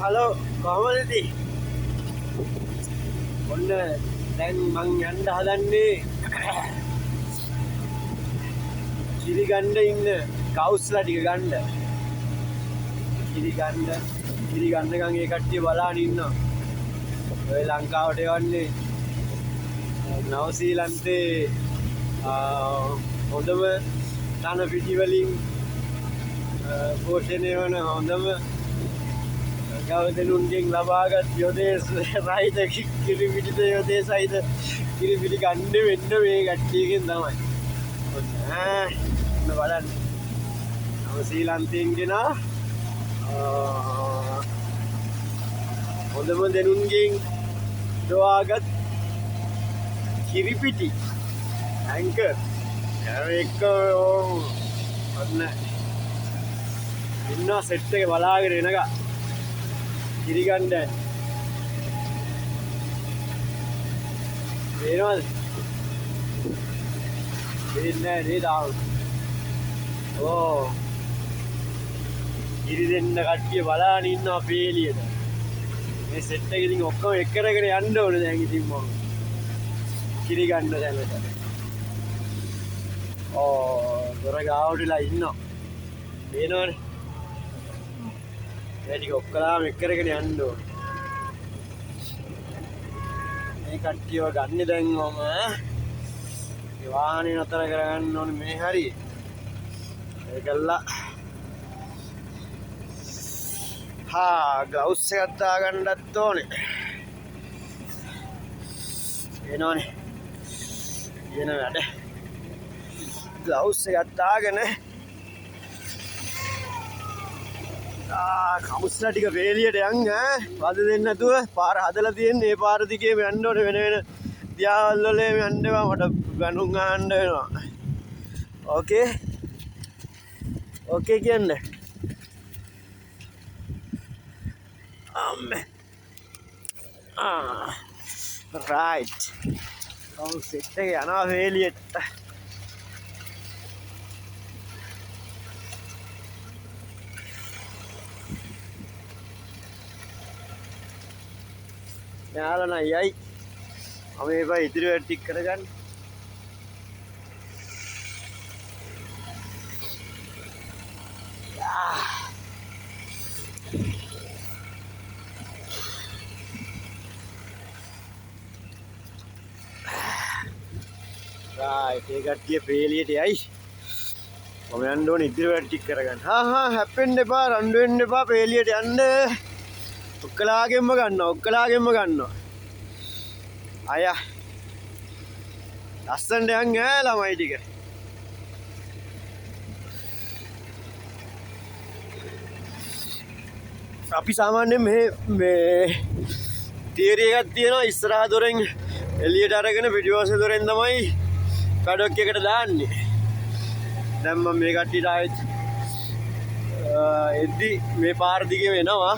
Hello කොහමද ඉතින්? ඔන්න දැන් මං යන්න හදන්නේ කිරි ගන්න ඉන්න කවුස්ලා ටික ගන්න. කිරි ගන්නකම් ඒ කට්ටිය බලාගෙන ඉන්නවා. ඔය ලංකාවට යවන්නේ නවසීලන්තේ හොඳම තන පිටි වලින් පෝෂණය වන හොඳම ගවදෙනුන්ගෙන් ලබාගත් යොදේ සහිත කිරිපිටිද යොදේ සහිත කිරිපිටි ගන්න වෙන්න මේ කට්ටියකින් තමයි. ඔන්න බලන්න නවසීලන්තයෙන් ගෙන හොඳම දෙනුන්ගෙන් ලබාගත් කිරිපිටි ඇංකර් එක ඔන්න ඉන්නවා සෙට් එක බලාගෙන එනකම් කිරි ගන්න. පේනවද? පේන්නේ නැහැ නේද? ඕ කිරි දෙන්න කට්ටිය බලාගෙන ඉන්නවා පේලියට. මේ සෙට් එක ඉතින් ඔක්කොම එක කරගෙන යන්න ඕනේ දැන් ඉතින් මම කිරි ගන්න දැනට. දොර ගාවටලා ඉන්නවා. පේනවනේ? ටික ඔක්කොලාම එක් කරගෙන යන්න ඕනේ. මේ කට්ටියව ගන්න දැන් මම මේ වාහනේ නතර කරගන්න ඕනේ මේ හරිය. ඒකල්ලා ග්ලව්ස් එකක් දාගන්නත් ඕනේ. එනෝනේ. එන වැඩ. ග්ලව්ස් එකක් දාගෙන කවුස්ලා ටික වේලියට යන් වද දෙන්න නැතුව පාර හදලා තියෙන්නේ. මේ පාර දිගේම යන්න ඕනේ. වෙන දියාවල් වල යන්න එපා. මට ගණුන් ගන්න වෙනවා. ඕකේ කියන්නේ. රයිට්. සෙට් එක යනවා වේලියට. යාලන යයි මම ඒවා ඉදිරි වැඩ ටික කරගන්න. රයිට් ඒ කට්ටිය පේලියට යයි. මම යන්න ඕනේ ඉදිරි වැඩ ටික කරගන්න. හැප්පෙන්න එපා, රණ්ඩු වෙන්න එපා. පේලියට යන්න. ඔක්කොලාගෙන්ම ගන්නවා. අයියා ලස්සනට යන් ළමයි ටික. අපි සාමාන්‍යයෙන් මේ තියරි එකක් තියෙනවා. ඉස්සරහා දොරෙන් එළියට අරගෙන පිටිපස්සේ දොරෙන් තමයි කඩොක් එකට දාන්නේ. දැන් මම මේ කට්ටියට ආයෙත් එද්දි මේ පාර දිගේ වෙනවා.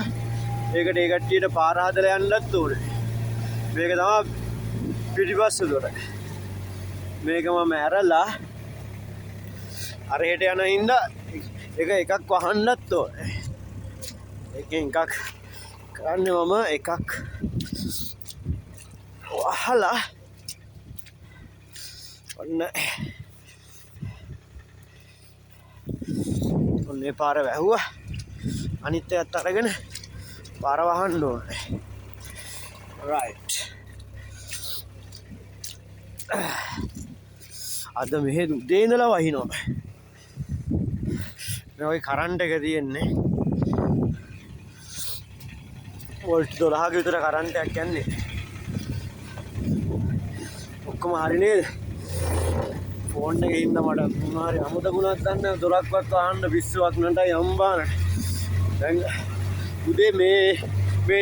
ඒකට ඒ කට්ටියට පාර හදලා යන්නත් ඕනේ. මේක තමයි පිටිපස්ස දොර. මේක මම ඇරලා අර හෙට යන හින්දා එකක් වහන්නත් ඕනේ. එකෙන් එකක් කරන්නේ මම එකක් වහලා ඔන්න මේ පාර වැහුවා. අනිත් එකත් අරගෙන පාර වහන්න ඕනේ. රයිට්. අද මෙහෙ උදේ ඉඳලා වහිනවා. මේ වගේ කරන්ට් එක තියෙන්නේ. වෝල්ට් 12ක විතර කරන්ට් එකක් යන්නේ. ඔක්කොම හරි නේද? ෆෝන් එකේ ඉන්න මට මොනාරි අමුතකුණක් ගන්න දොරක්වත් වහන්න පිස්සුවක් නටයි අම්බානට. දැන් උදේ මේ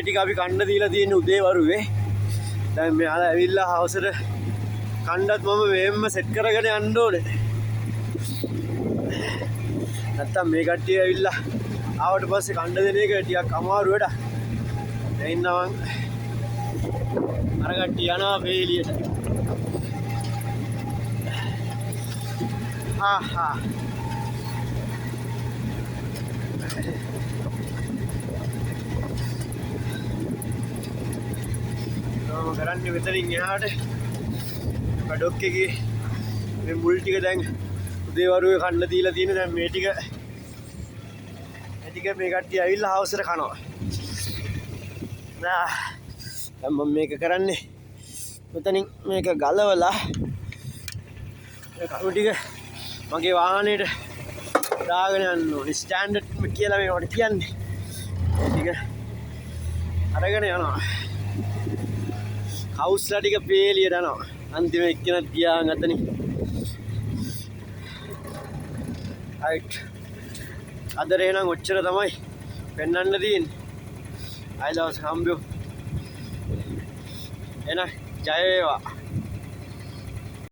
ටික අපි කන්න දීලා තියෙන උදේ වරුවේ. දැන් මෙයාලා ඇවිල්ලා හවසට කණ්ඩත් මම මේෙන්ම සෙට් කරගෙන යන්න ඕනේ. නැත්තම් මේ කට්ටිය ඇවිල්ලා ආවට පස්සේ කණ්ඩ දෙන එක ටිකක් අමාරු වැඩක්. දැන් ඉන්නවා අර කට්ටිය යනවා වේලියට. මම කරන්නේ මෙතනින් එහාට ඩොක් එකේ මේ මුල් ටික දැන් උදේ වරුවේ කන්න දීලා තියෙන දැන් මේ ටික මේ කට්ටිය ඇවිල්ලා හවස් එකට කනවා. දැන් මම මේක කරන්නේ මෙතනින් මේක ගලවලා ඒ කණු ටික මගේ වාහනේට දාගෙන යන්න ඕනේ. ස්ටෑන්ඩඩ් කියලා මේවට කියන්නේ. ඒ ටික අරගෙන යනවා. කවුස්ලා ටික පේලියට යනවා. අන්තිම එක්කෙනත් ගියා නැතනේ. රයිට්. අද රේනම් ඔච්චර තමයි පෙන්වන්න තියෙන්නේ. ආයි දවස් හම්බෙමු. එන ජය වේවා.